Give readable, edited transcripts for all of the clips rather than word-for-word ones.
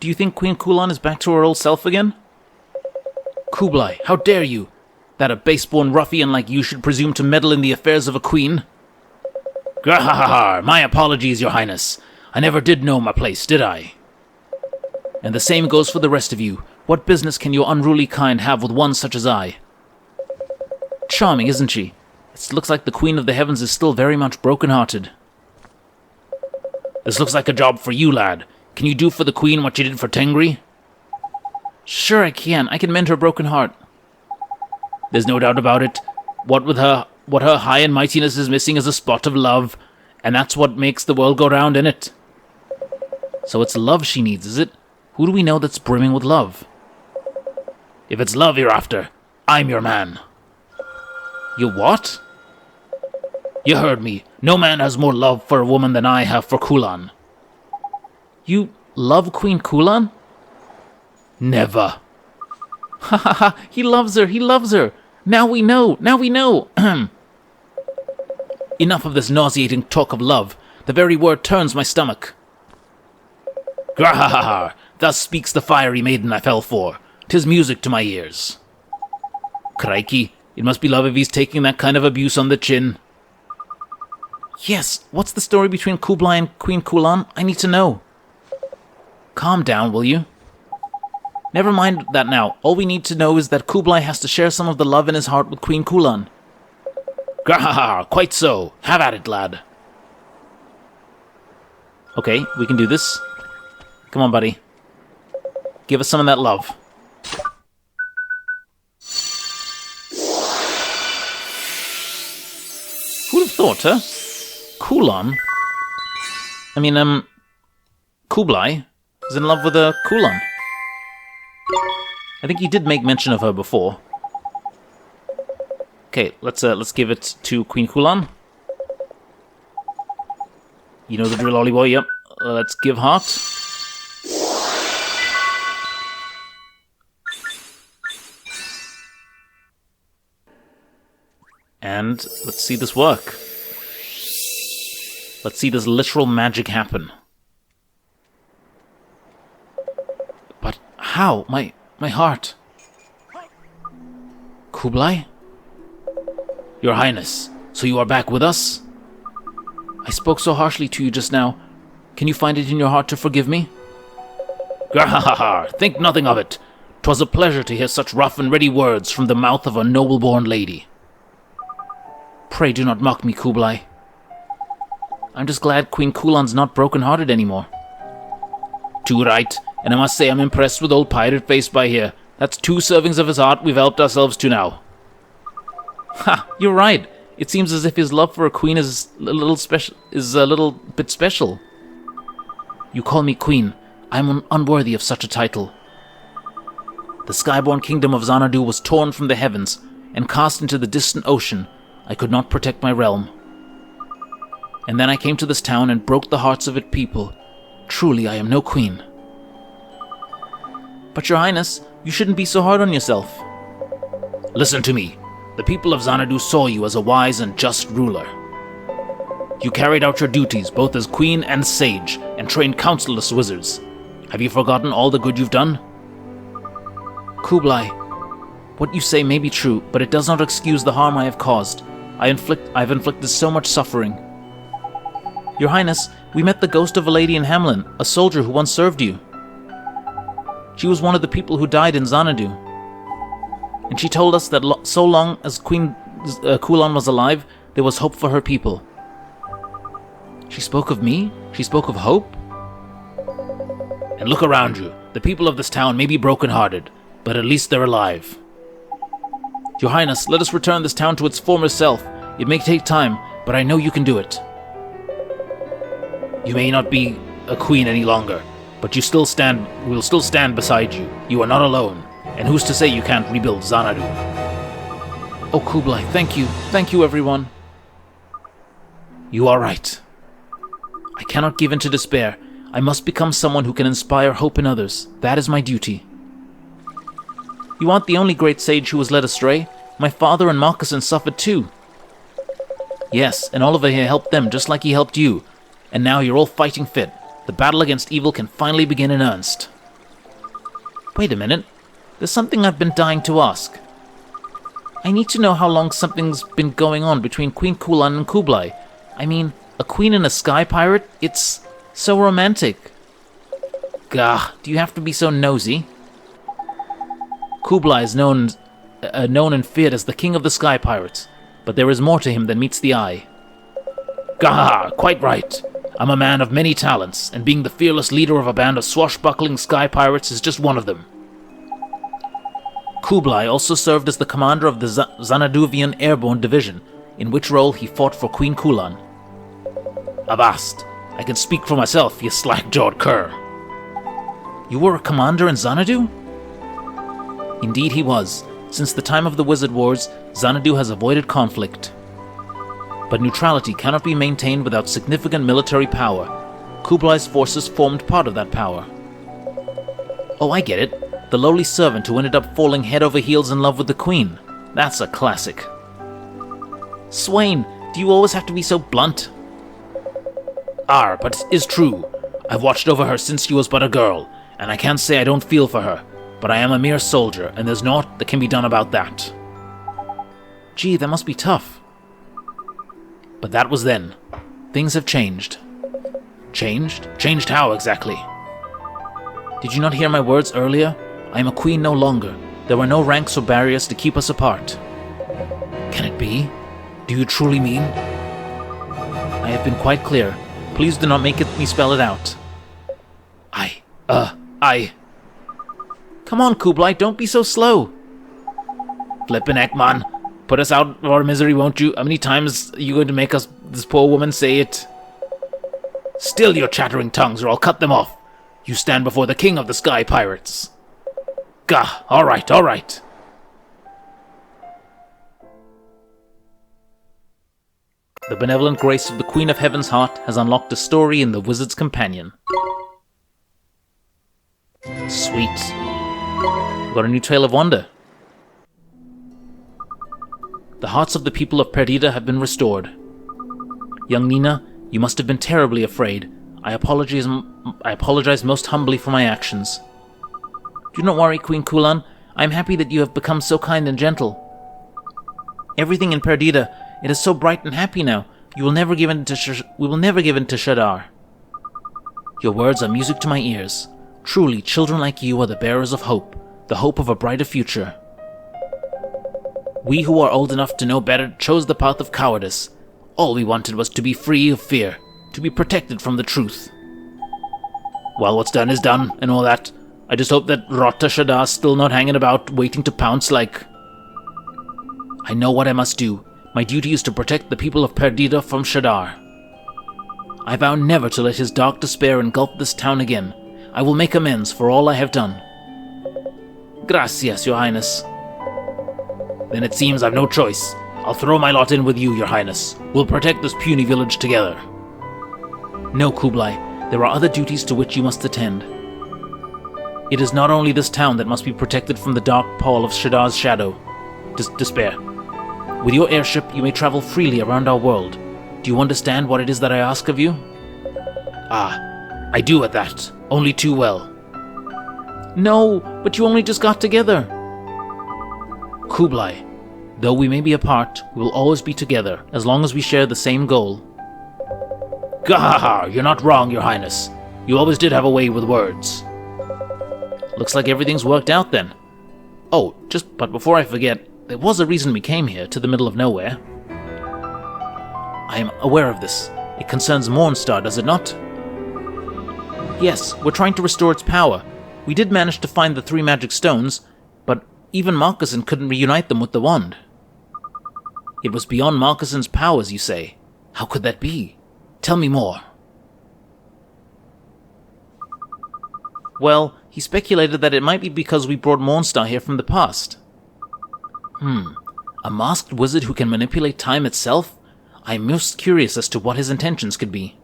Do you think Queen Kulan is back to her old self again? Kublai, how dare you? That a base-born ruffian like you should presume to meddle in the affairs of a queen? Grahahahar, my apologies, your highness. I never did know my place, did I? And the same goes for the rest of you. What business can your unruly kind have with one such as I? Charming, isn't she? It looks like the Queen of the Heavens is still very much broken-hearted. This looks like a job for you, lad. Can you do for the Queen what you did for Tengri? Sure I can. I can mend her broken heart. There's no doubt about it. What her high and mightiness is missing is a spot of love, and that's what makes the world go round, innit? So it's love she needs, is it? Who do we know that's brimming with love? If it's love you're after, I'm your man. You what? You heard me. No man has more love for a woman than I have for Kulan. You love Queen Kulan? Never. Ha ha ha, he loves her. Now we know. Enough of this nauseating talk of love. The very word turns my stomach. Grahahaha, thus speaks the fiery maiden I fell for. 'Tis music to my ears. Crikey, it must be love if he's taking that kind of abuse on the chin. Yes, what's the story between Kublai and Queen Kulan? I need to know. Calm down, will you? Never mind that now. All we need to know is that Kublai has to share some of the love in his heart with Queen Kulan. Grahaha, quite so. Have at it, lad. Okay, we can do this. Come on, buddy. Give us some of that love. Who'd have thought, huh? Kulan? Kublai is in love with a Kulan. I think he did make mention of her before. Okay, let's give it to Queen Kulan. You know the drill, Ollie boy, yep. Let's give heart. And let's see this work. Let's see this literal magic happen. But how? My heart. Kublai? Your Highness, so you are back with us? I spoke so harshly to you just now. Can you find it in your heart to forgive me? Grahahaha, think nothing of it. 'Twas a pleasure to hear such rough and ready words from the mouth of a noble-born lady. Pray do not mock me, Kublai. I'm just glad Queen Kulan's not broken-hearted anymore. Too right, and I must say I'm impressed with old Pirate Face by here. That's 2 servings of his heart we've helped ourselves to now. Ha, you're right. It seems as if his love for a queen is a little bit special. You call me queen. I'm unworthy of such a title. The skyborn kingdom of Xanadu was torn from the heavens and cast into the distant ocean. I could not protect my realm. And then I came to this town and broke the hearts of its people. Truly, I am no queen. But your highness, you shouldn't be so hard on yourself. Listen to me. The people of Xanadu saw you as a wise and just ruler. You carried out your duties both as queen and sage, and trained countless wizards. Have you forgotten all the good you've done? Kublai, what you say may be true, but it does not excuse the harm I have caused. I've inflicted so much suffering. Your Highness, we met the ghost of a lady in Hamlin, a soldier who once served you. She was one of the people who died in Xanadu. And she told us that so long as Queen Kulan was alive, there was hope for her people. She spoke of me? She spoke of hope? And look around you. The people of this town may be broken-hearted, but at least they're alive. Your Highness, let us return this town to its former self. It may take time, but I know you can do it. You may not be a queen any longer, but we'll still stand beside you. You are not alone, and who's to say you can't rebuild Xanadu? Oh, Kublai, thank you. Thank you, everyone. You are right. I cannot give in to despair. I must become someone who can inspire hope in others. That is my duty. You aren't the only great sage who was led astray. My father and Moccasin suffered too. Yes, and Oliver here helped them just like he helped you. And now you're all fighting fit. The battle against evil can finally begin in earnest. Wait a minute. There's something I've been dying to ask. I need to know how long something's been going on between Queen Kulan and Kublai. I mean, a queen and a sky pirate? It's so romantic. Gah, do you have to be so nosy? Kublai is known and feared as the king of the sky pirates, but there is more to him than meets the eye. Gah, quite right. I'm a man of many talents, and being the fearless leader of a band of swashbuckling sky pirates is just one of them. Kublai also served as the commander of the Xanaduvian Airborne Division, in which role he fought for Queen Kulan. Avast! I can speak for myself, you slack-jawed cur. You were a commander in Xanadu? Indeed he was. Since the time of the Wizard Wars, Xanadu has avoided conflict. But neutrality cannot be maintained without significant military power. Kublai's forces formed part of that power. Oh, I get it. The lowly servant who ended up falling head over heels in love with the queen. That's a classic. Swain, do you always have to be so blunt? But it is true. I've watched over her since she was but a girl, and I can't say I don't feel for her. But I am a mere soldier, and there's naught that can be done about that. Gee, that must be tough. But that was then. Things have changed. Changed? Changed how, exactly? Did you not hear my words earlier? I am a queen no longer. There were no ranks or barriers to keep us apart. Can it be? Do you truly mean? I have been quite clear. Please do not make me spell it out. Come on, Kublai, don't be so slow. Flippin' heck, man. Put us out of our misery, won't you? How many times are you going to make this poor woman say it? Still your chattering tongues, or I'll cut them off. You stand before the king of the sky pirates. Gah, all right. The benevolent grace of the Queen of Heaven's heart has unlocked a story in the Wizard's Companion. Sweet. Got a new tale of wonder. The hearts of the people of Perdita have been restored. Young Nina, you must have been terribly afraid. I apologize most humbly for my actions. Do not worry, Queen Kulan. I am happy that you have become so kind and gentle. Everything in Perdita, it is so bright and happy now. We will never give in to Shadar. Your words are music to my ears. Truly, children like you are the bearers of hope, the hope of a brighter future. We who are old enough to know better chose the path of cowardice. All we wanted was to be free of fear, to be protected from the truth. Well, what's done is done, and all that. I just hope that Rota Shadar's still not hanging about, waiting to pounce like... I know what I must do. My duty is to protect the people of Perdita from Shadar. I vow never to let his dark despair engulf this town again. I will make amends for all I have done. Gracias, Your Highness. Then it seems I've no choice. I'll throw my lot in with you, Your Highness. We'll protect this puny village together. No, Kublai. There are other duties to which you must attend. It is not only this town that must be protected from the dark pall of Shadar's shadow. Despair. With your airship, you may travel freely around our world. Do you understand what it is that I ask of you? I do at that. Only too well. No, but you only just got together. Kublai, though we may be apart, we will always be together, as long as we share the same goal. Gah! You're not wrong, Your Highness. You always did have a way with words. Looks like everything's worked out then. Oh, but before I forget, there was a reason we came here, to the middle of nowhere. I am aware of this. It concerns Mornstar, does it not? Yes, we're trying to restore its power. We did manage to find the 3 magic stones, but even Marcusson couldn't reunite them with the wand. It was beyond Marcusson's powers, you say? How could that be? Tell me more. Well, he speculated that it might be because we brought Mornstar here from the past. A masked wizard who can manipulate time itself? I am most curious as to what his intentions could be.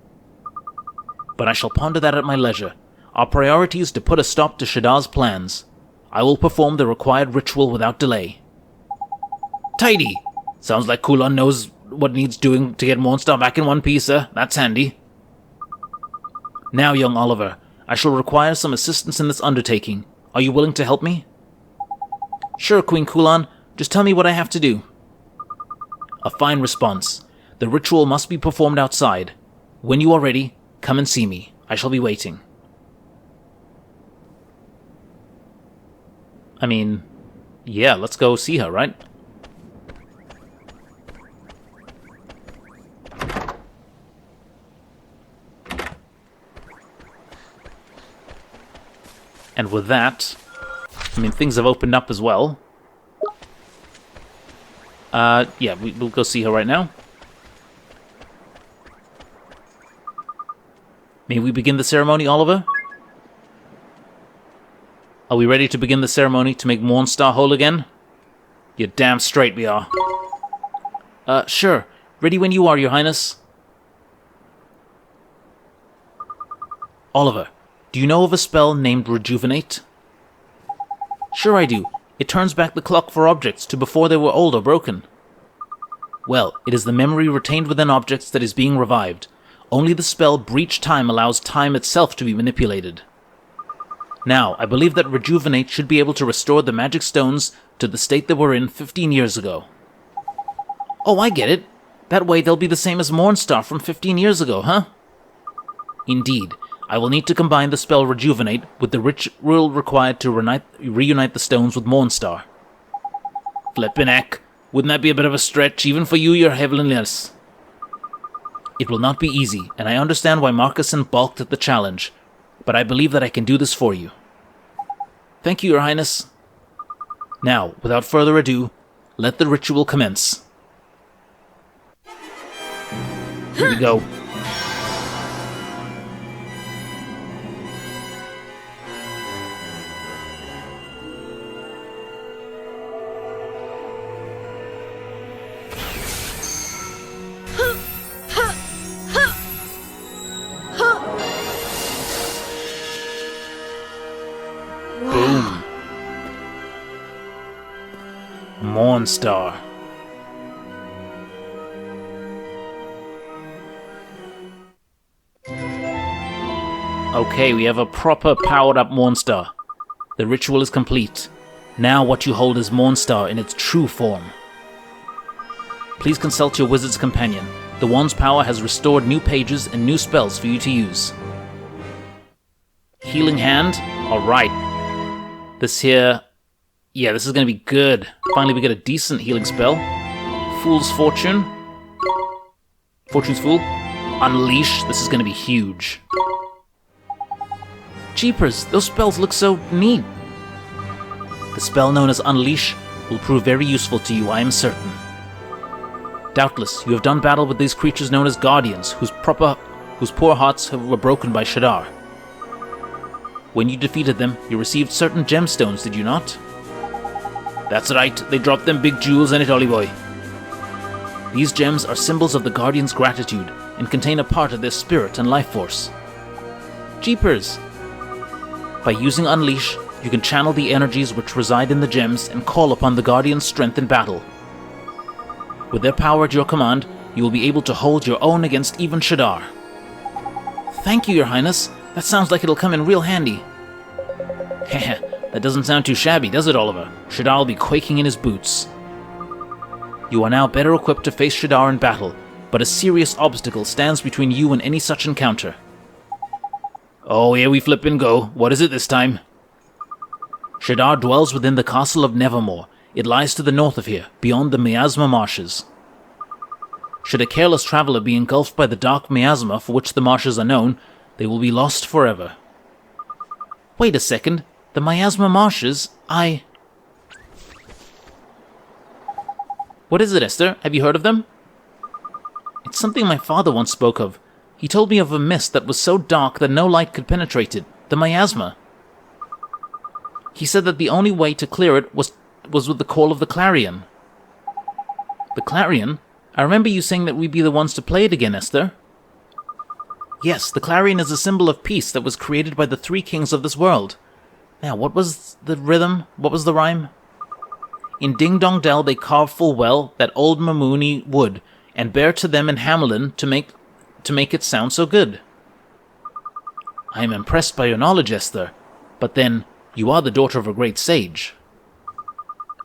But I shall ponder that at my leisure. Our priority is to put a stop to Shadar's plans. I will perform the required ritual without delay. Tidy! Sounds like Kulan knows what needs doing to get Mornstar back in one piece, That's handy. Now, young Oliver, I shall require some assistance in this undertaking. Are you willing to help me? Sure, Queen Kulan. Just tell me what I have to do. A fine response. The ritual must be performed outside. When you are ready, come and see me. I shall be waiting. I mean, yeah, let's go see her, right? And with that, I mean, things have opened up as well. Yeah, we'll go see her right now. May we begin the ceremony, Oliver? Are we ready to begin the ceremony to make Mornstar whole again? You're damn straight we are. Sure. Ready when you are, Your Highness. Oliver, do you know of a spell named Rejuvenate? Sure I do. It turns back the clock for objects to before they were old or broken. Well, it is the memory retained within objects that is being revived. Only the spell Breach Time allows time itself to be manipulated. Now, I believe that Rejuvenate should be able to restore the magic stones to the state they were in 15 years ago. Oh, I get it. That way they'll be the same as Mornstar from 15 years ago, huh? Indeed. I will need to combine the spell Rejuvenate with the ritual required to reunite the stones with Mornstar. Flippin' heck. Wouldn't that be a bit of a stretch, even for you, Your Heavenliness? It will not be easy, and I understand why Marcuson balked at the challenge, but I believe that I can do this for you. Thank you, Your Highness. Now, without further ado, let the ritual commence. Here we go. Boom. Mornstar. Okay, we have a proper powered-up Mornstar. The ritual is complete. Now what you hold is Mornstar in its true form. Please consult your wizard's companion. The wand's power has restored new pages and new spells for you to use. Healing Hand? Alright. This here... yeah, this is gonna be good. Finally we get a decent healing spell. Fool's Fortune. Fortune's Fool. Unleash. This is gonna be huge. Jeepers, those spells look so neat. The spell known as Unleash will prove very useful to you, I am certain. Doubtless, you have done battle with these creatures known as Guardians, whose poor hearts were broken by Shadar. When you defeated them, you received certain gemstones, did you not? That's right, they dropped them big jewels in it, Ollie boy. These gems are symbols of the Guardians' gratitude, and contain a part of their spirit and life force. Jeepers! By using Unleash, you can channel the energies which reside in the gems and call upon the Guardians' strength in battle. With their power at your command, you will be able to hold your own against even Shadar. Thank you, Your Highness. That sounds like it'll come in real handy. Heh, that doesn't sound too shabby, does it, Oliver? Shadar will be quaking in his boots. You are now better equipped to face Shadar in battle, but a serious obstacle stands between you and any such encounter. Oh, here we flip and go. What is it this time? Shadar dwells within the castle of Nevermore. It lies to the north of here, beyond the Miasma marshes. Should a careless traveler be engulfed by the dark miasma for which the marshes are known, they will be lost forever. Wait a second. The Miasma marshes? What is it, Esther? Have you heard of them? It's something my father once spoke of. He told me of a mist that was so dark that no light could penetrate it, the miasma. He said that the only way to clear it was with the call of the clarion. The clarion? I remember you saying that we'd be the ones to play it again, Esther. Yes, the clarion is a symbol of peace that was created by the three kings of this world. Now, what was the rhythm? What was the rhyme? In Ding Dong Dell they carve full well that old Mamooni wood, and bear to them in Hamelin to make it sound so good. I am impressed by your knowledge, Esther, but then, You are the daughter of a great sage.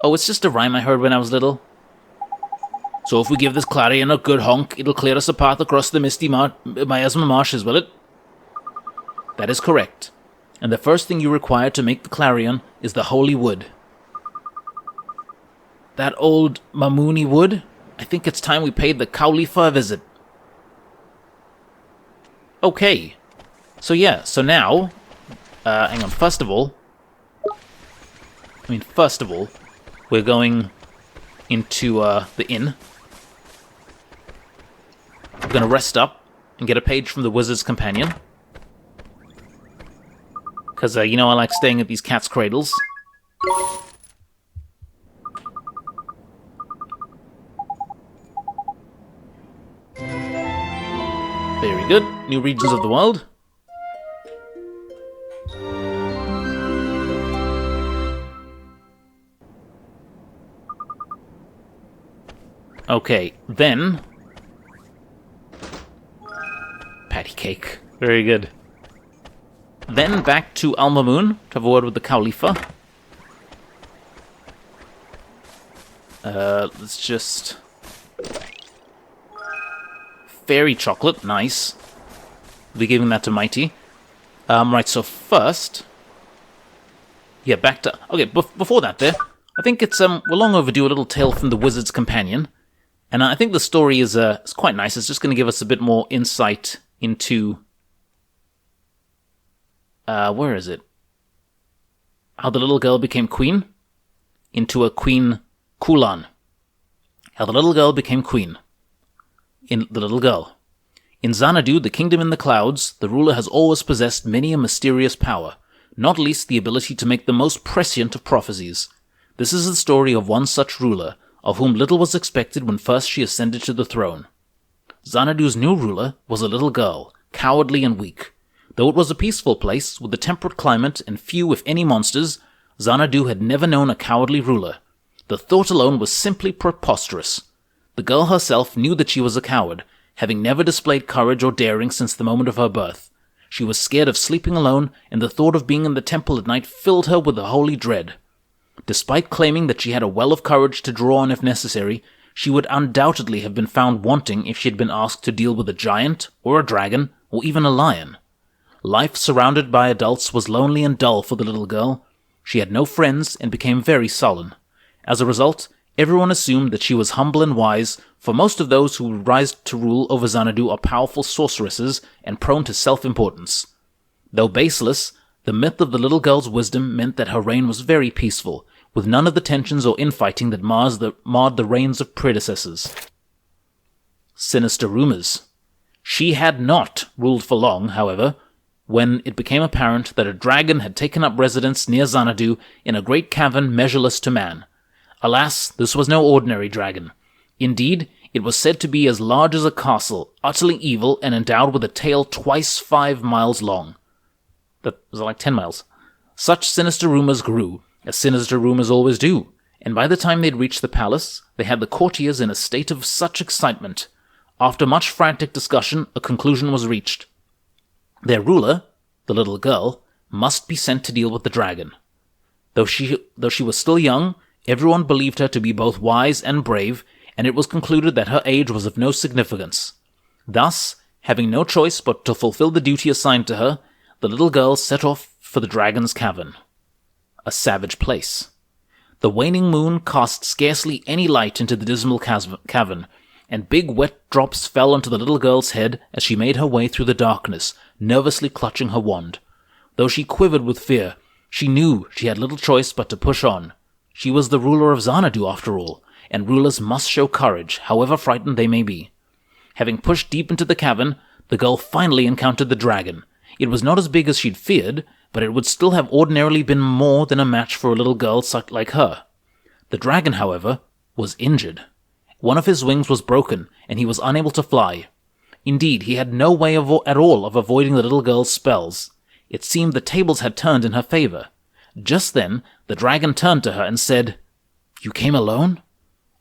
Oh, it's just a rhyme I heard when I was little. So if we give this clarion a good honk, it'll clear us a path across the misty miasma marshes, will it? That is correct. And the first thing you require to make the clarion is the holy wood. That old Mamuni wood? I think it's time we paid the Cowlifa a visit. Okay. So now... hang on, first of all, we're going into the inn. We're going to rest up and get a page from the Wizard's Companion. Because, I like staying at these cats' cradles. Very good. New regions of the world. Okay, then... Patty cake. Very good. Then back to Al Mamoon to have a word with the Cowlifa. Let's just... Fairy chocolate, nice. We'll be giving that to Mighty. Right, so first... Yeah, back to... Okay, before that there, I think it's, we're long overdue a little tale from the Wizard's Companion. And I think the story is quite nice. It's just going to give us a bit more insight into... where is it? How the little girl became queen? Into a Queen Kulan. How the little girl became queen. In the little girl. In Xanadu, the kingdom in the clouds, the ruler has always possessed many a mysterious power, not least the ability to make the most prescient of prophecies. This is the story of one such ruler, of whom little was expected when first she ascended to the throne. Xanadu's new ruler was a little girl, cowardly and weak. Though it was a peaceful place, with a temperate climate and few if any monsters, Xanadu had never known a cowardly ruler. The thought alone was simply preposterous. The girl herself knew that she was a coward, having never displayed courage or daring since the moment of her birth. She was scared of sleeping alone, and the thought of being in the temple at night filled her with a holy dread. Despite claiming that she had a well of courage to draw on if necessary, she would undoubtedly have been found wanting if she had been asked to deal with a giant, or a dragon, or even a lion. Life surrounded by adults was lonely and dull for the little girl. She had no friends and became very sullen. As a result, everyone assumed that she was humble and wise, for most of those who rise to rule over Xanadu are powerful sorceresses and prone to self-importance. Though baseless, the myth of the little girl's wisdom meant that her reign was very peaceful, with none of the tensions or infighting that marred the reigns of predecessors. Sinister rumors. She had not ruled for long, however, when it became apparent that a dragon had taken up residence near Xanadu in a great cavern measureless to man. Alas, this was no ordinary dragon. Indeed, it was said to be as large as a castle, utterly evil, and endowed with a tail twice 5 miles long. That was like 10 miles. Such sinister rumors grew, as sinister rumors always do, and by the time they'd reached the palace, they had the courtiers in a state of such excitement. After much frantic discussion, a conclusion was reached. Their ruler, the little girl, must be sent to deal with the dragon. Though she was still young, everyone believed her to be both wise and brave, and it was concluded that her age was of no significance. Thus, having no choice but to fulfill the duty assigned to her, the little girl set off for the dragon's cavern. A savage place. The waning moon cast scarcely any light into the dismal cavern, and big wet drops fell onto the little girl's head as she made her way through the darkness, nervously clutching her wand. Though she quivered with fear, she knew she had little choice but to push on. She was the ruler of Xanadu, after all, and rulers must show courage, however frightened they may be. Having pushed deep into the cavern, the girl finally encountered the dragon. It was not as big as she'd feared, but it would still have ordinarily been more than a match for a little girl like her. The dragon, however, was injured. One of his wings was broken, and he was unable to fly. Indeed, he had no way at all of avoiding the little girl's spells. It seemed the tables had turned in her favor. Just then, the dragon turned to her and said, "You came alone?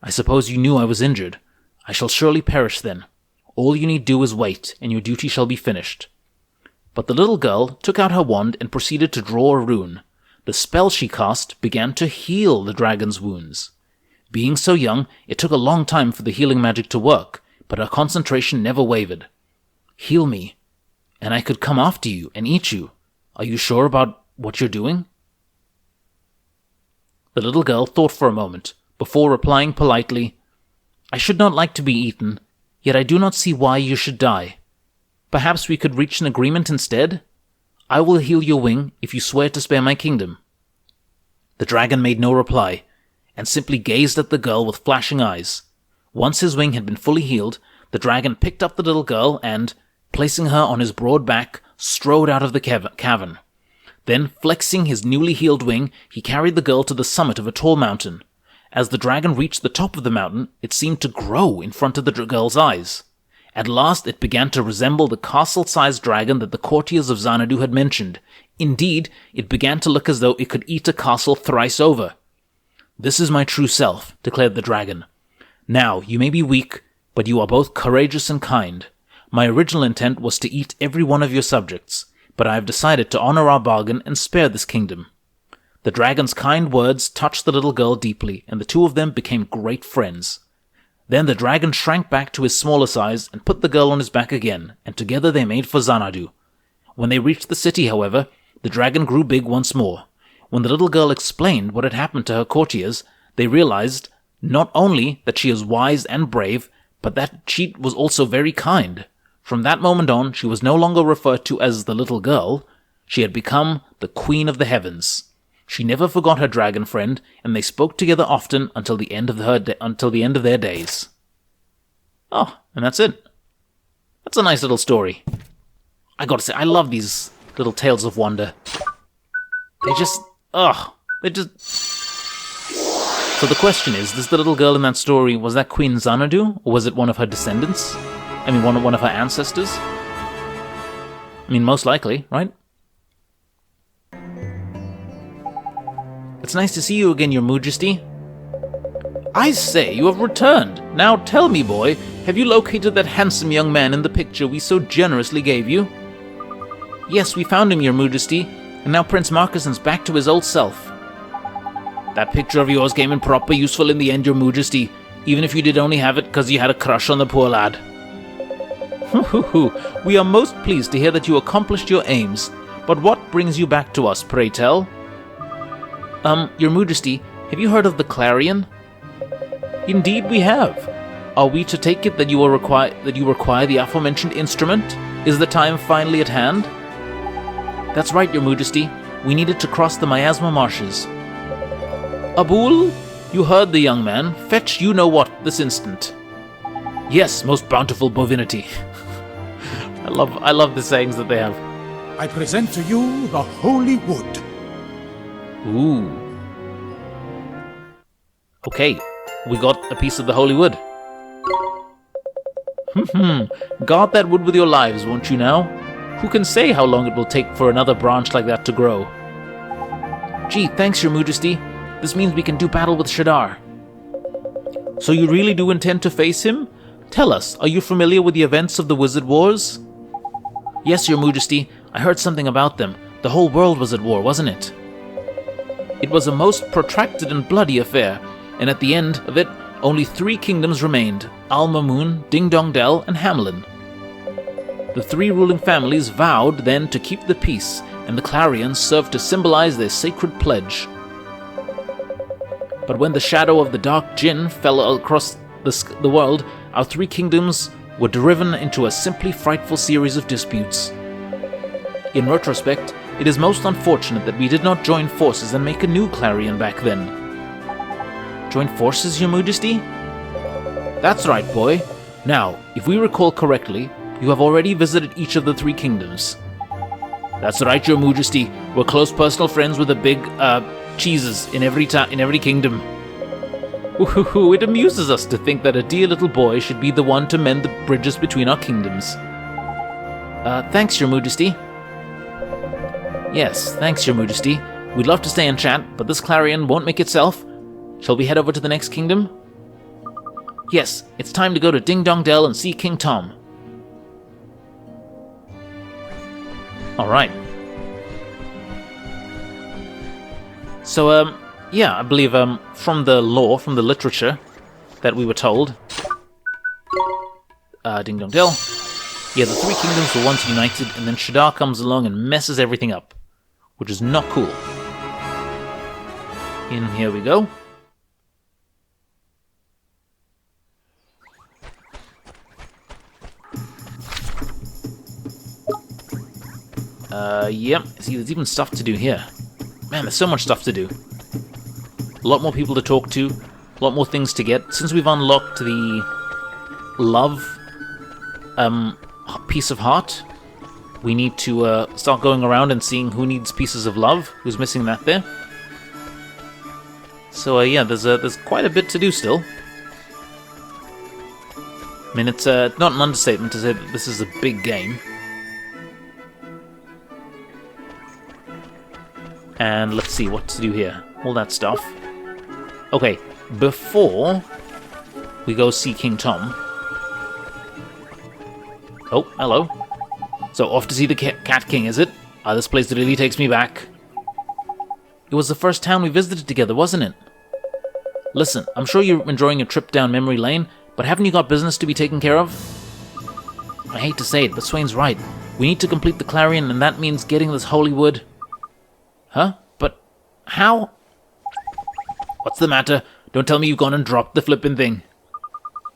I suppose you knew I was injured. I shall surely perish then. All you need do is wait, and your duty shall be finished." But the little girl took out her wand and proceeded to draw a rune. the spell she cast began to heal the dragon's wounds. Being so young, it took a long time for the healing magic to work, but her concentration never wavered. Heal me, and I could come after you and eat you. Are you sure about what you're doing? The little girl thought for a moment, before replying politely, I should not like to be eaten, yet I do not see why you should die. Perhaps we could reach an agreement instead? I will heal your wing if you swear to spare my kingdom. The dragon made no reply, and simply gazed at the girl with flashing eyes. Once his wing had been fully healed, the dragon picked up the little girl and, placing her on his broad back, strode out of the cavern. Then, flexing his newly healed wing, he carried the girl to the summit of a tall mountain. As the dragon reached the top of the mountain, it seemed to grow in front of the girl's eyes. At last it began to resemble the castle-sized dragon that the courtiers of Xanadu had mentioned. Indeed, it began to look as though it could eat a castle thrice over. This is my true self, declared the dragon. Now, you may be weak, but you are both courageous and kind. My original intent was to eat every one of your subjects, but I have decided to honor our bargain and spare this kingdom. The dragon's kind words touched the little girl deeply, and the two of them became great friends. Then the dragon shrank back to his smaller size and put the girl on his back again, and together they made for Xanadu. When they reached the city, however, the dragon grew big once more. When the little girl explained what had happened to her courtiers, they realized not only that she is wise and brave, but that she was also very kind. From that moment on, she was no longer referred to as the little girl. She had become the Queen of the Heavens. She never forgot her dragon friend, and they spoke together often until the end of their days. Oh, and that's it. That's a nice little story. I gotta say, I love these little tales of wonder. So the question is the little girl in that story, was that Queen Xanadu, or was it one of her descendants? I mean, one of her ancestors? I mean, most likely, right? It's nice to see you again, Your Majesty. I say, you have returned. Now tell me, boy, have you located that handsome young man in the picture we so generously gave you? Yes, we found him, Your Majesty, and now Prince Marcuson's back to his old self. That picture of yours came in proper useful in the end, Your Majesty, even if you did only have it because you had a crush on the poor lad. We are most pleased to hear that you accomplished your aims, but what brings you back to us, pray tell? Your Majesty, have you heard of the Clarion? Indeed we have. Are we to take it that you require the aforementioned instrument? Is the time finally at hand? That's right, Your Majesty. We needed to cross the Miasma Marshes. Abul, you heard the young man. Fetch you-know-what this instant. Yes, most bountiful bovinity. I love the sayings that they have. I present to you the Holy Wood. Ooh. Okay, we got a piece of the Holy Wood. Guard that wood with your lives, won't you now? Who can say how long it will take for another branch like that to grow? Gee, thanks, Your Majesty. This means we can do battle with Shadar. So you really do intend to face him? Tell us, are you familiar with the events of the Wizard Wars? Yes, Your Majesty. I heard something about them. The whole world was at war, wasn't it? It was a most protracted and bloody affair, and at the end of it, only 3 kingdoms remained, Al-Mamun, Ding-Dong-Dell, and Hamlin. The 3 ruling families vowed then to keep the peace, and the clarions served to symbolize their sacred pledge. But when the shadow of the Dark Jinn fell across the world, our 3 kingdoms were driven into a simply frightful series of disputes. In retrospect, it is most unfortunate that we did not join forces and make a new clarion back then. Join forces, Your Majesty? That's right, boy. Now, if we recall correctly, you have already visited each of the 3 kingdoms. That's right, Your Majesty. We're close personal friends with the big, cheeses in every kingdom. It amuses us to think that a dear little boy should be the one to mend the bridges between our kingdoms. Thanks, Your Majesty. Yes, thanks, Your Majesty. We'd love to stay and chat, but this clarion won't make itself. Shall we head over to the next kingdom? Yes, it's time to go to Ding-Dong-Dell and see King Tom. Alright. So, yeah, I believe, from the lore, from the literature that we were told... Ding Dong Dell. Yeah, the three kingdoms were once united, and then Shadar comes along and messes everything up. Which is not cool. In here we go. Yep. See, there's even stuff to do here. Man, there's so much stuff to do. A lot more people to talk to. A lot more things to get. Since we've unlocked the love piece of heart, we need to start going around and seeing who needs pieces of love, who's missing that there. So yeah, there's quite a bit to do still. I mean, it's not an understatement to say that this is a big game. And let's see what to do here. All that stuff. Okay, before we go see King Tom. Oh, hello. So, off to see the Cat King, is it? This place really takes me back. It was the first town we visited together, wasn't it? Listen, I'm sure you're enjoying your trip down memory lane, but haven't you got business to be taken care of? I hate to say it, but Swain's right. We need to complete the Clarion, and that means getting this holy wood. Huh? But how? What's the matter? Don't tell me you've gone and dropped the flippin' thing.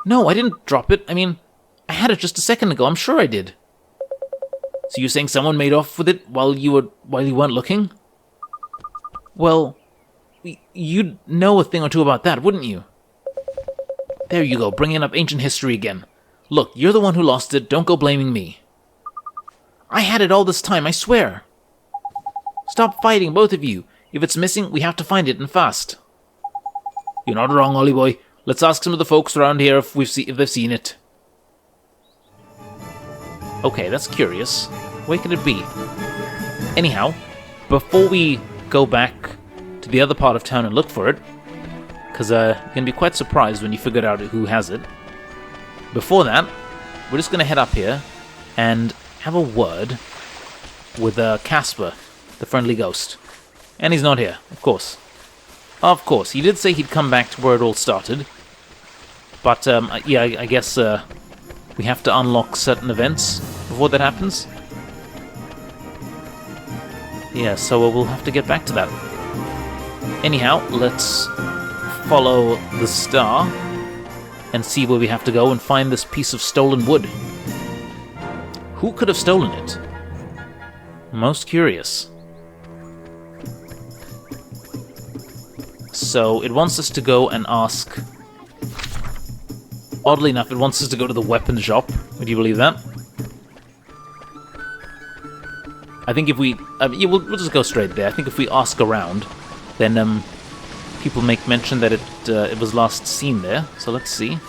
No, I didn't drop it. I mean, I had it just a second ago. I'm sure I did. So you're saying someone made off with it while you weren't looking? Well, you'd know a thing or two about that, wouldn't you? There you go, bringing up ancient history again. Look, you're the one who lost it. Don't go blaming me. I had it all this time, I swear. Stop fighting, both of you. If it's missing, we have to find it, and fast. You're not wrong, Ollie boy. Let's ask some of the folks around here if they've seen it. Okay, that's curious. Where could it be? Anyhow, before we go back to the other part of town and look for it, because you're going to be quite surprised when you figure out who has it. Before that, we're just going to head up here and have a word with Casper, the friendly ghost. And he's not here, of course. Of course, he did say he'd come back to where it all started. But, yeah, I guess we have to unlock certain events before that happens. Yeah, so we'll have to get back to that. Anyhow, let's follow the star and see where we have to go and find this piece of stolen wood. Who could have stolen it? Most curious. So, it wants us to go and ask... Oddly enough, it wants us to go to the weapons shop. Would you believe that? I think if we... yeah, we'll just go straight there. I think if we ask around, then people make mention that it was last seen there. So let's see.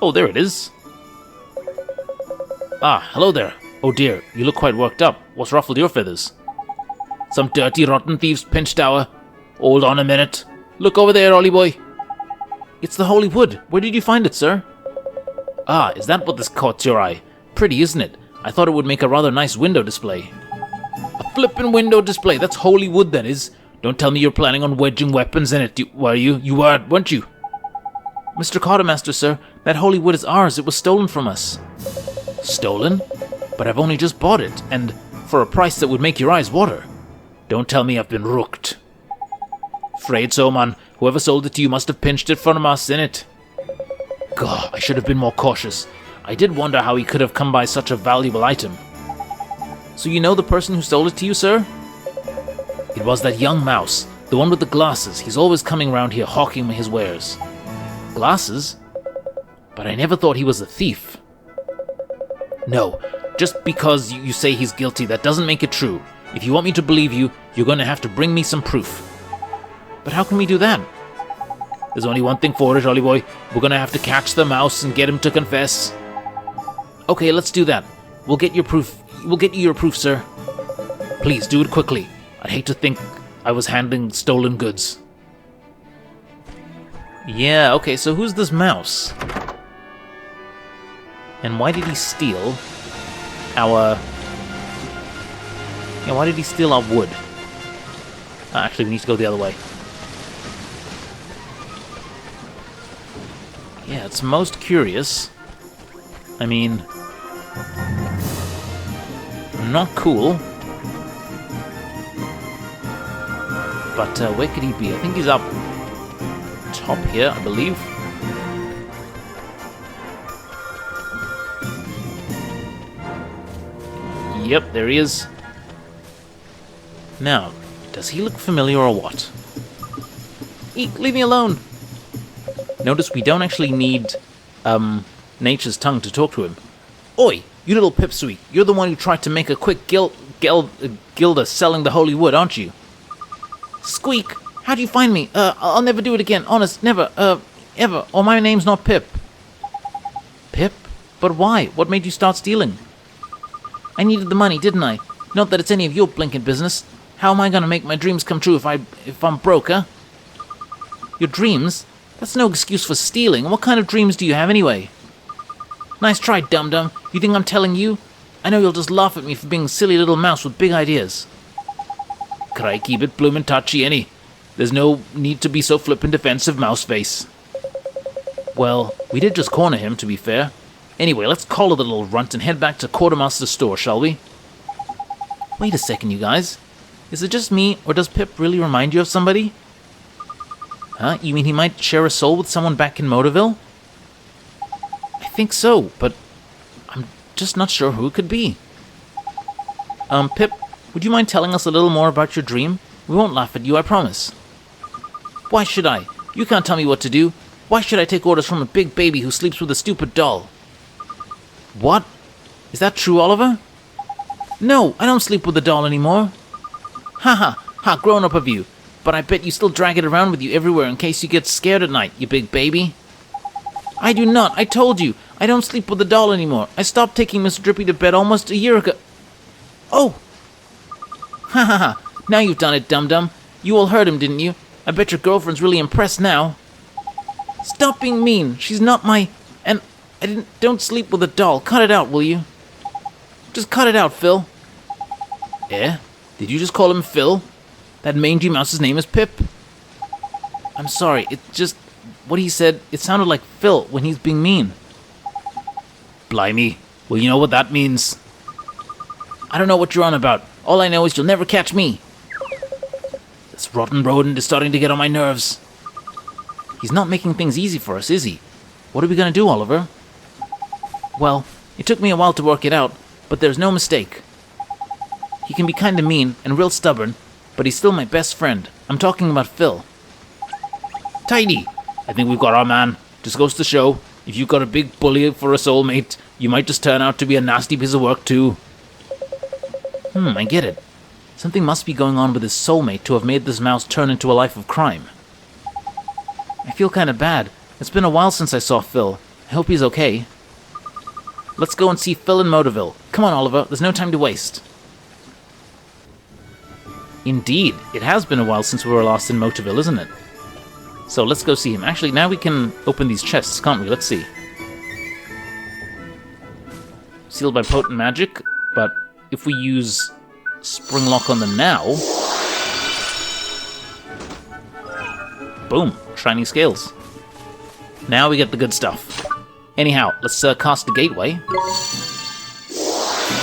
Oh, there it is. Ah, hello there. Oh dear, you look quite worked up. What's ruffled your feathers? Some dirty, rotten thieves pinched our... Hold on a minute. Look over there, Ollie boy. It's the holy wood. Where did you find it, sir? Ah, is that what this caught your eye? Pretty, isn't it? I thought it would make a rather nice window display. A flippin' window display. That's holy wood, that is. Don't tell me you're planning on wedging weapons in it, were you? You were, weren't you? Mr. Quartermaster, sir, that holy wood is ours. It was stolen from us. Stolen? But I've only just bought it, and for a price that would make your eyes water. Don't tell me I've been rooked. Afraid so, man. Whoever sold it to you must have pinched it from us, innit? God, I should have been more cautious. I did wonder how he could have come by such a valuable item. So you know the person who stole it to you, sir? It was that young mouse, the one with the glasses. He's always coming round here hawking his wares. Glasses? But I never thought he was a thief. No, just because you say he's guilty, that doesn't make it true. If you want me to believe you, you're going to have to bring me some proof. But how can we do that? There's only one thing for it, Ollie boy. We're going to have to catch the mouse and get him to confess. Okay, let's do that. We'll get your proof. We'll get you your proof, sir. Please, do it quickly. I'd hate to think I was handling stolen goods. Yeah, okay, so who's this mouse? And why did he steal our Yeah, why did he steal our wood? Actually, we need to go the other way. Yeah, it's most curious. I mean... not cool. But where could he be? I think he's up top here, I believe. Yep, there he is. Now, does he look familiar or what? Eek, leave me alone! Notice we don't actually need Nature's tongue to talk to him. Oi, you little pipsqueak, you're the one who tried to make a quick Gilda selling the holy wood, aren't you? Squeak, how'd you find me? I'll never do it again, honest, never, ever, or my name's not Pip. Pip? But why? What made you start stealing? I needed the money, didn't I? Not that it's any of your blinking business. How am I gonna make my dreams come true if I'm broke, huh? Your dreams? That's no excuse for stealing. What kind of dreams do you have anyway? Nice try, dum-dum. You think I'm telling you? I know you'll just laugh at me for being a silly little mouse with big ideas. Crikey, bit bloomin' touchy, any. There's no need to be so flippin' defensive, mouse face. Well, we did just corner him, to be fair. Anyway, let's collar the little runt and head back to Quartermaster's store, shall we? Wait a second, you guys. Is it just me, or does Pip really remind you of somebody? Huh? You mean he might share a soul with someone back in Motorville? I think so, but I'm just not sure who it could be. Pip, would you mind telling us a little more about your dream? We won't laugh at you, I promise. Why should I? You can't tell me what to do. Why should I take orders from a big baby who sleeps with a stupid doll? What? Is that true, Oliver? No, I don't sleep with a doll anymore. Ha ha, ha, grown up of you. But I bet you still drag it around with you everywhere in case you get scared at night, you big baby. I do not, I told you. I don't sleep with a doll anymore. I stopped taking Mr. Drippy to bed almost a year ago. Oh! Ha ha ha, now you've done it, dum-dum. You all heard him, didn't you? I bet your girlfriend's really impressed now. Stop being mean. She's not my... And I don't sleep with a doll. Cut it out, will you? Just cut it out, Phil. Eh? Did you just call him Phil? That mangy mouse's name is Pip. I'm sorry, it just... What he said, it sounded like Phil when he's being mean. Blimey. Well, you know what that means. I don't know what you're on about. All I know is you'll never catch me. This rotten rodent is starting to get on my nerves. He's not making things easy for us, is he? What are we gonna do, Oliver? Well, it took me a while to work it out, but there's no mistake. He can be kinda mean and real stubborn, but he's still my best friend. I'm talking about Phil. Tidy! I think we've got our man. Just goes to show, if you've got a big bully for a soulmate, you might just turn out to be a nasty piece of work too. I get it. Something must be going on with his soulmate to have made this mouse turn into a life of crime. I feel kinda bad. It's been a while since I saw Phil. I hope he's okay. Let's go and see Phil in Motorville. Come on, Oliver, there's no time to waste. Indeed, it has been a while since we were last in Motorville, isn't it? So let's go see him. Actually, now we can open these chests, can't we? Let's see. Sealed by potent magic, but if we use spring lock on them now... Boom, shining scales. Now we get the good stuff. Anyhow, let's cast the gateway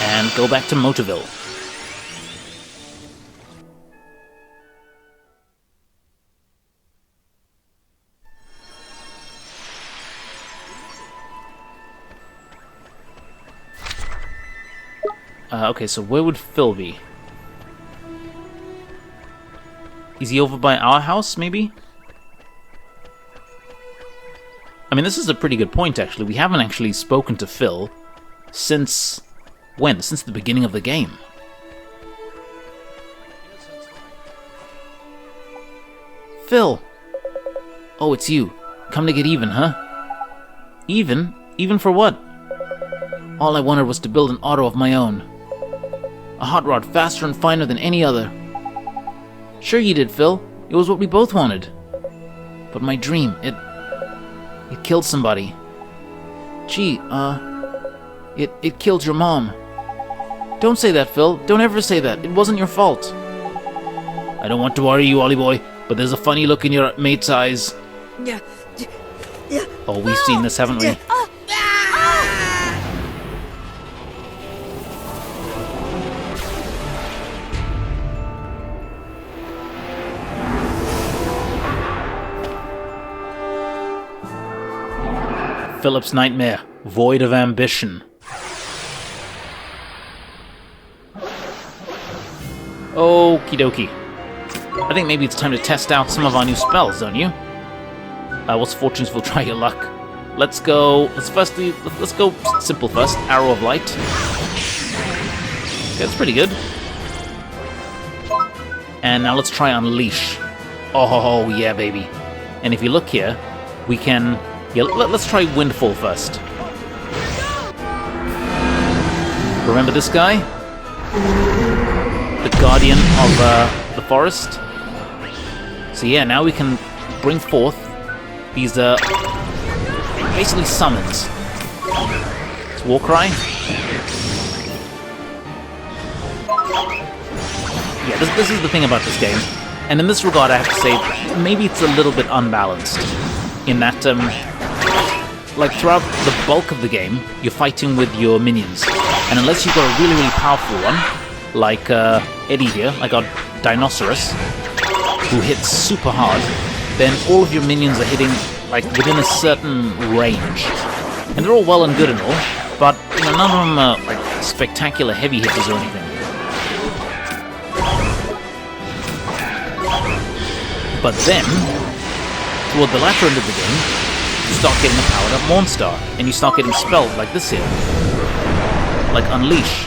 and go back to Motorville. Okay, so where would Phil be? Is he over by our house, maybe? I mean, this is a pretty good point, actually. We haven't actually spoken to Phil since... when? Since the beginning of the game. Phil! Oh, it's you. Come to get even, huh? Even? Even for what? All I wanted was to build an auto of my own. A hot rod faster and finer than any other. Sure you did, Phil. It was what we both wanted. But my dream, it killed somebody. Gee, it killed your mom. Don't say that, Phil. Don't ever say that. It wasn't your fault. I don't want to worry you, Ollie boy, but there's a funny look in your mate's eyes. Oh, we've seen this, haven't we? Philip's nightmare, void of ambition. Okie dokie. I think maybe it's time to test out some of our new spells, don't you? What's fortunes will try your luck. Let's go. Let's go simple first. Arrow of Light. Okay, that's pretty good. And now let's try Unleash. Oh yeah, baby. And if you look here, we can. Yeah, let's try Windfall first. Remember this guy? The guardian of the forest. So yeah, now we can bring forth these basically summons. It's Warcry. Yeah, this is the thing about this game. And in this regard, I have to say, maybe it's a little bit unbalanced. In that, like throughout the bulk of the game, you're fighting with your minions. And unless you've got a really, really powerful one, like Eddie here, like our Dinosaurus, who hits super hard, then all of your minions are hitting like within a certain range. And they're all well and good and all, but you know, none of them are like spectacular heavy hitters or anything. But then, toward the latter end of the game, you start getting a powered up monster, and you start getting spells like this here. Like Unleash.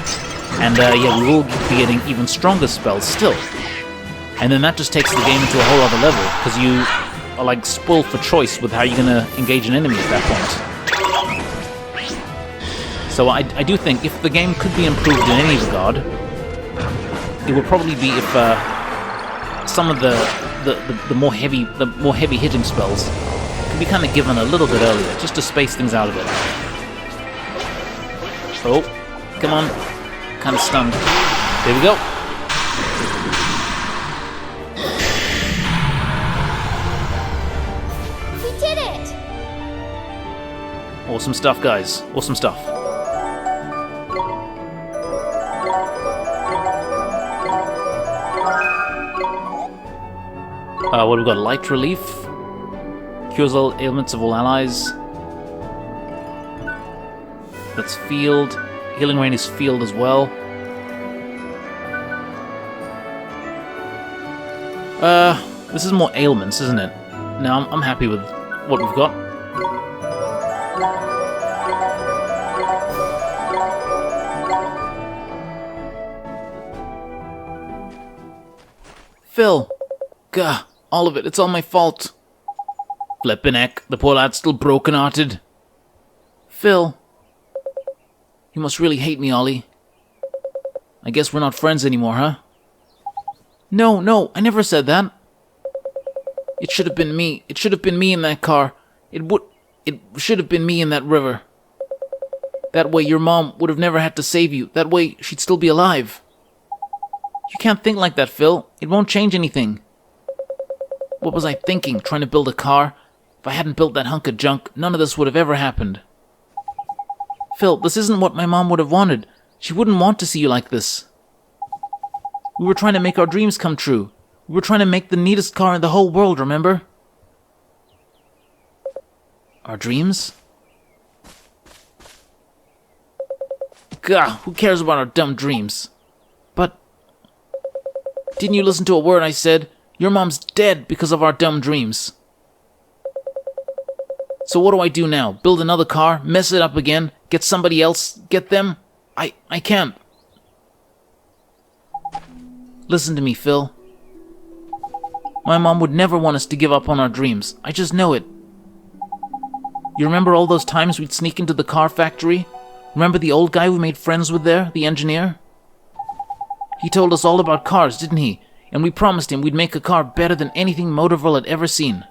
And yeah, we will be getting even stronger spells still. And then that just takes the game into a whole other level, because you are like spoiled for choice with how you're going to engage an enemy at that point. So I do think if the game could be improved in any regard, it would probably be if some of the more heavy hitting spells could be kind of given a little bit earlier, just to space things out a bit. Oh, come on. Kind of stunned. There we go. We did it! Awesome stuff, guys. Awesome stuff. What have we got? Light Relief. Cures all ailments of all allies. That's Field. Healing Rain is Field as well. This is more ailments, isn't it? No, I'm happy with what we've got. Phil! Gah, all of it, it's all my fault. Flippin' heck, the poor lad's still broken-hearted. Phil. You must really hate me, Ollie. I guess we're not friends anymore, huh? No, I never said that. It should have been me. It should have been me in that car. It should have been me in that river. That way your mom would have never had to save you. That way she'd still be alive. You can't think like that, Phil. It won't change anything. What was I thinking, trying to build a car? If I hadn't built that hunk of junk, none of this would have ever happened. Phil, this isn't what my mom would have wanted. She wouldn't want to see you like this. We were trying to make our dreams come true. We were trying to make the neatest car in the whole world, remember? Our dreams? Gah, who cares about our dumb dreams? But didn't you listen to a word I said? Your mom's dead because of our dumb dreams. So what do I do now? Build another car? Mess it up again? Get somebody else? Get them? I can't. Listen to me, Phil. My mom would never want us to give up on our dreams. I just know it. You remember all those times we'd sneak into the car factory? Remember the old guy we made friends with there, the engineer? He told us all about cars, didn't he? And we promised him we'd make a car better than anything Motorville had ever seen.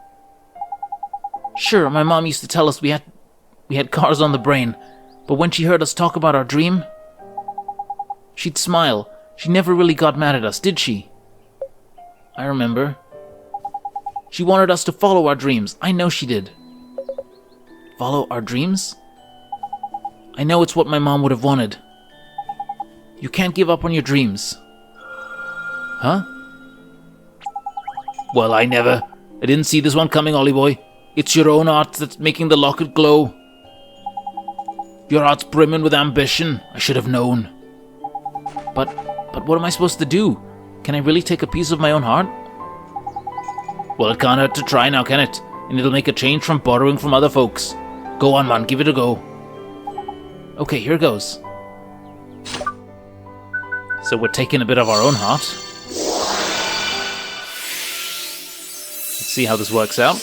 Sure, my mom used to tell us we had cars on the brain, but when she heard us talk about our dream, She'd smile. She never really got mad at us, did she? I remember. She wanted us to follow our dreams. I know she did. Follow our dreams? I know it's what my mom would have wanted. You can't give up on your dreams. Huh? Well, I didn't see this one coming, Ollie boy. It's your own art that's making the locket glow. Your heart's brimming with ambition. I should have known. But what am I supposed to do? Can I really take a piece of my own heart? Well, it can't hurt to try now, can it? And it'll make a change from borrowing from other folks. Go on, man, give it a go. Okay, here goes. So we're taking a bit of our own heart. Let's see how this works out.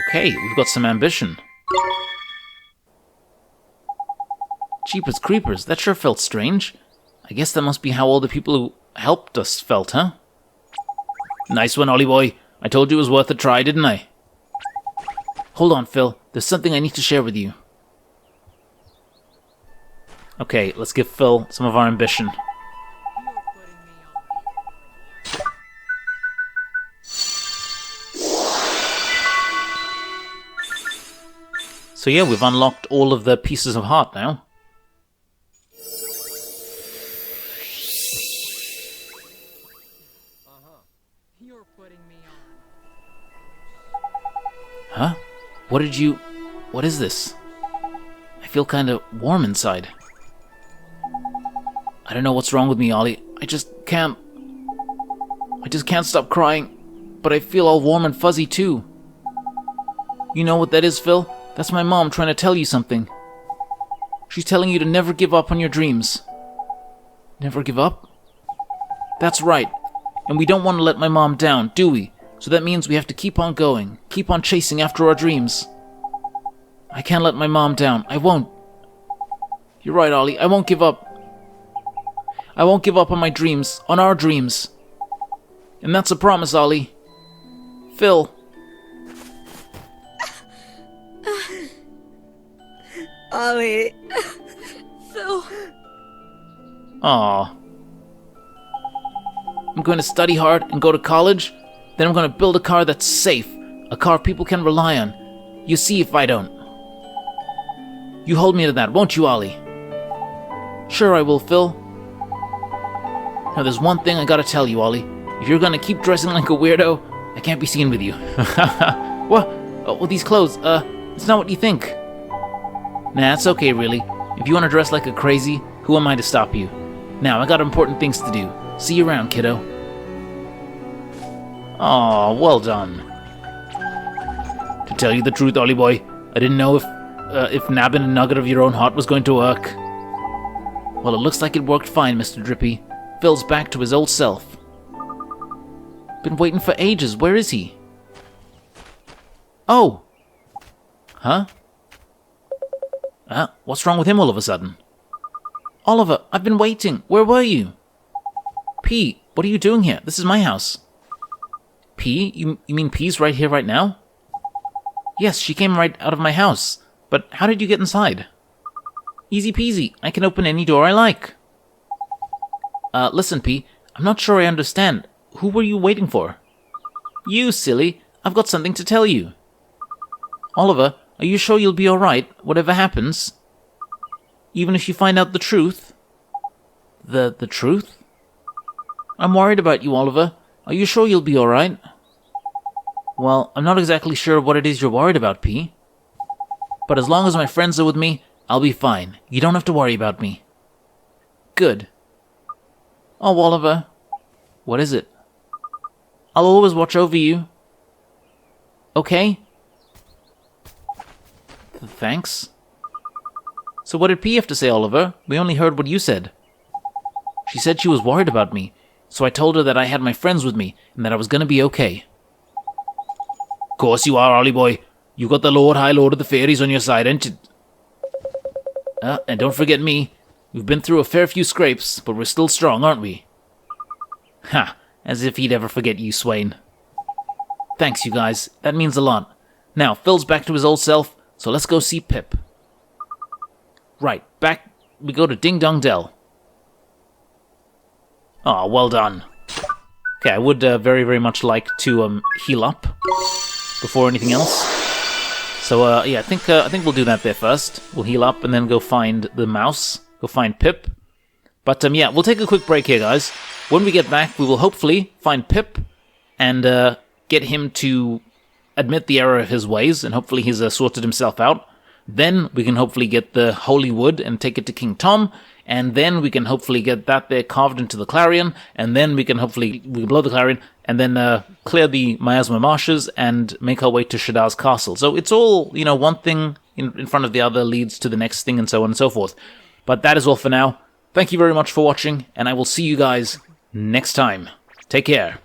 Okay, we've got some ambition. Jeepers creepers, that sure felt strange. I guess that must be how all the people who helped us felt, huh? Nice one, Ollie boy. I told you it was worth a try, didn't I? Hold on, Phil. There's something I need to share with you. Okay, let's give Phil some of our ambition. So yeah, we've unlocked all of the pieces of heart now. You're putting me on. Huh? What is this? I feel kind of warm inside. I don't know what's wrong with me, Ollie. I just can't stop crying, but I feel all warm and fuzzy too. You know what that is, Phil? That's my mom trying to tell you something. She's telling you to never give up on your dreams. Never give up? That's right. And we don't want to let my mom down, do we? So that means we have to keep on going, keep on chasing after our dreams. I can't let my mom down. I won't. You're right, Ollie. I won't give up. I won't give up on my dreams, on our dreams. And that's a promise, Ollie. Phil. Ollie. Phil. Aww. I'm going to study hard and go to college. Then I'm going to build a car that's safe. A car people can rely on. You see if I don't. You hold me to that, won't you, Ollie? Sure I will, Phil. Now there's one thing I gotta tell you, Ollie. If you're gonna keep dressing like a weirdo, I can't be seen with you. What? Oh, well, these clothes, it's not what you think. Nah, it's okay, really. If you want to dress like a crazy, who am I to stop you? Now, I got important things to do. See you around, kiddo. Aw, well done. To tell you the truth, Ollie boy, I didn't know if nabbing a nugget of your own heart was going to work. Well, it looks like it worked fine, Mr. Drippy. Phil's back to his old self. Been waiting for ages. Where is he? Oh! Huh? What's wrong with him all of a sudden? Oliver, I've been waiting. Where were you? P, what are you doing here? This is my house. P? You mean P's right here, right now? Yes, she came right out of my house. But how did you get inside? Easy peasy. I can open any door I like. Listen, P. I'm not sure I understand. Who were you waiting for? You, silly. I've got something to tell you. Oliver, are you sure you'll be alright, whatever happens? Even if you find out the truth? The truth? I'm worried about you, Oliver. Are you sure you'll be alright? Well, I'm not exactly sure what it is you're worried about, P. But as long as my friends are with me, I'll be fine. You don't have to worry about me. Good. Oh, Oliver. What is it? I'll always watch over you. Okay? Thanks. So what did P have to say, Oliver? We only heard what you said. She said she was worried about me, so I told her that I had my friends with me and that I was gonna be okay. Course you are, Ollie boy. You got the High Lord of the Fairies on your side, ain't you? And don't forget me. We've been through a fair few scrapes, but we're still strong, aren't we? Ha! As if he'd ever forget you, Swain. Thanks, you guys. That means a lot. Now, Phil's back to his old self, so let's go see Pip. Right, back we go to Ding Dong Dell. Ah, well done. Okay, I would very, very much like to heal up before anything else. So, yeah, I think we'll do that there first. We'll heal up and then go find the mouse. Go find Pip. But, yeah, we'll take a quick break here, guys. When we get back, we will hopefully find Pip and get him to admit the error of his ways, and hopefully he's sorted himself out. Then we can hopefully get the holy wood and take it to King Tom, and then we can hopefully get that there carved into the clarion, and then we can blow the clarion, and then clear the Miasma Marshes and make our way to Shadow's castle. So it's all, one thing in front of the other leads to the next thing, and so on and so forth. But that is all for now. Thank you very much for watching, and I will see you guys next time. Take care.